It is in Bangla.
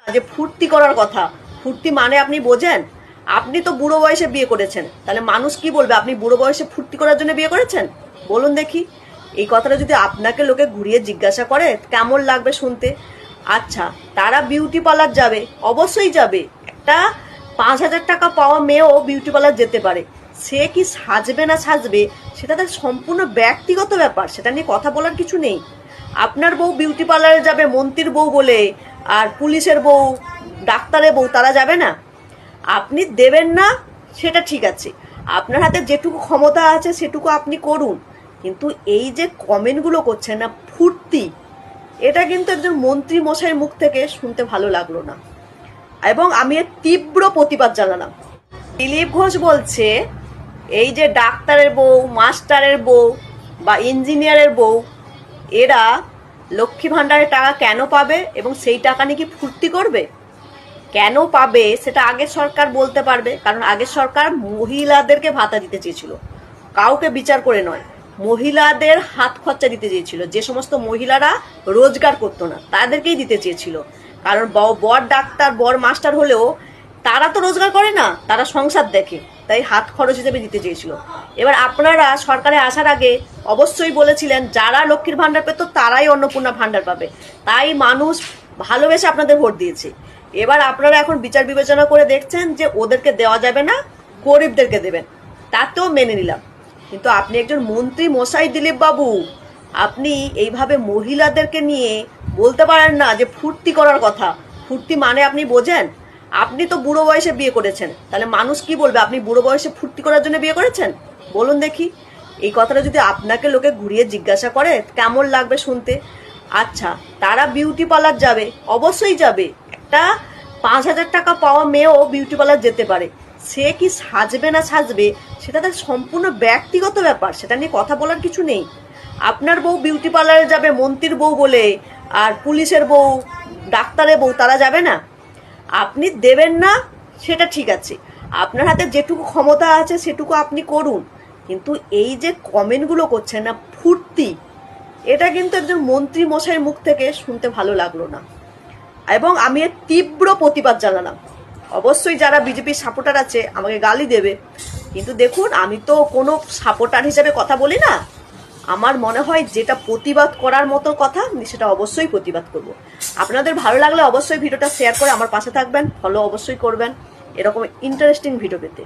যে ফুর্তি করার কথা, ফুর্তি মানে আপনি বোঝেন? আপনি তো বুড়ো বয়সে বিয়ে করেছেন, তাহলে মানুষ কি বলবে? আপনি বুড়ো বয়সে ফুর্তি করার জন্য বিয়ে করেছেন? বলুন দেখি। এই কথাটা যদি আপনাকে লোকে ঘুরিয়ে জিজ্ঞাসা করে কেমন লাগবে শুনতে? আচ্ছা, তারা বিউটি পার্লার যাবে, অবশ্যই যাবে। একটা 5,000 টাকা পাওয়া মেয়েও বিউটি পার্লার যেতে পারে। সে কি সাজবে না সাজবে সেটা তার সম্পূর্ণ ব্যক্তিগত ব্যাপার, সেটা নিয়ে কথা বলার কিছু নেই। আপনার বউ বিউটি পার্লারে যাবে মন্ত্রীর বউ বলে, আর পুলিশের বউ, ডাক্তারের বউ তারা যাবে না? আপনি দেবেন না সেটা ঠিক আছে, আপনার হাতে যেটুকু ক্ষমতা আছে সেটুকু আপনি করুন। কিন্তু এই যে কমেন্টগুলো করছেন না, ফুর্তি, এটা কিন্তু একজন মন্ত্রী মশাইয়ের মুখ থেকে শুনতে ভালো লাগলো না, এবং আমি এর তীব্র প্রতিবাদ জানালাম। দিলীপ ঘোষ বলছে এই যে ডাক্তারের বউ, মাস্টারের বউ বা ইঞ্জিনিয়ারের বউ, এরা লক্ষ্মী ভাণ্ডারের টাকা কেন পাবে এবং সেই টাকা নিয়ে কি ফুর্তি করবে? কেন পাবে সেটা আগের সরকার বলতে পারবে, কারণ আগের সরকার মহিলাদেরকে ভাতা দিতে চেয়েছিল, কাউকে বিচার করে নয়, মহিলাদের হাত খরচা দিতে চেয়েছিল। যে সমস্ত মহিলারা রোজগার করতো না তাদেরকেই দিতে চেয়েছিল, কারণ বর ডাক্তার বর মাস্টার হলেও তারা তো রোজগার করে না, তারা সংসার দেখে, তাই হাত খরচ হিসেবে দিতে চেয়েছিল। এবার আপনারা সরকারে আসার আগে অবশ্যই বলেছিলেন যারা লক্ষ্মীর ভাণ্ডার পেত তারাই অন্নপূর্ণা ভাণ্ডার পাবে, তাই মানুষ ভালোবেসে আপনাদের ভোট দিয়েছে। এবার আপনারা এখন বিচার বিবেচনা করে দেখছেন যে ওদেরকে দেওয়া যাবে না, গরিবদেরকে দেবেন, তাতেও মেনে নিলাম। কিন্তু আপনি একজন মন্ত্রী মশাই দিলীপ বাবু, আপনি এইভাবে মহিলাদেরকে নিয়ে বলতে পারেন না যে ফুর্তি করার কথা। ফুর্তি মানে আপনি বোঝেন? আপনি তো বুড়ো বয়সে বিয়ে করেছেন, তাহলে মানুষ কি বলবে? আপনি বুড়ো বয়সে ফুর্তি করার জন্য বিয়ে করেছেন? বলুন দেখি। এই কথাটা যদি আপনাকে লোকে ঘুরিয়ে জিজ্ঞাসা করে কেমন লাগবে শুনতে? আচ্ছা, তারা বিউটি পার্লার যাবে, অবশ্যই যাবে। একটা 5,000 টাকা পাওয়া মেয়েও বিউটি পার্লার যেতে পারে। সে কি সাজবে না সাজবে সেটা তার সম্পূর্ণ ব্যক্তিগত ব্যাপার, সেটা নিয়ে কথা বলার কিছু নেই। আপনার বউ বিউটি পার্লারে যাবে মন্ত্রীর বউ বলে, আর পুলিশের বউ, ডাক্তারের বউ তারা যাবে না? আপনি দেবেন না সেটা ঠিক আছে, আপনার হাতে যেটুকু ক্ষমতা আছে সেটুকু আপনি করুন। কিন্তু এই যে কমেন্টগুলো করছেন না, ফুর্তি, এটা কিন্তু একজন মন্ত্রী মশাইয়ের মুখ থেকে শুনতে ভালো লাগলো না, এবং আমি এর তীব্র প্রতিবাদ জানালাম। অবশ্যই যারা বিজেপির সাপোর্টার আছে আমাকে গালি দেবে, কিন্তু দেখুন আমি তো কোনো সাপোর্টার হিসেবে কথা বলি না। আমার মনে হয় যেটা প্রতিবাদ করার মতো কথা সেটা অবশ্যই প্রতিবাদ করব। আপনাদের ভালো লাগলে অবশ্যই ভিডিওটা শেয়ার করে আমার পাশে থাকবেন, ফলো অবশ্যই করবেন এরকম ইন্টারেস্টিং ভিডিও পেতে।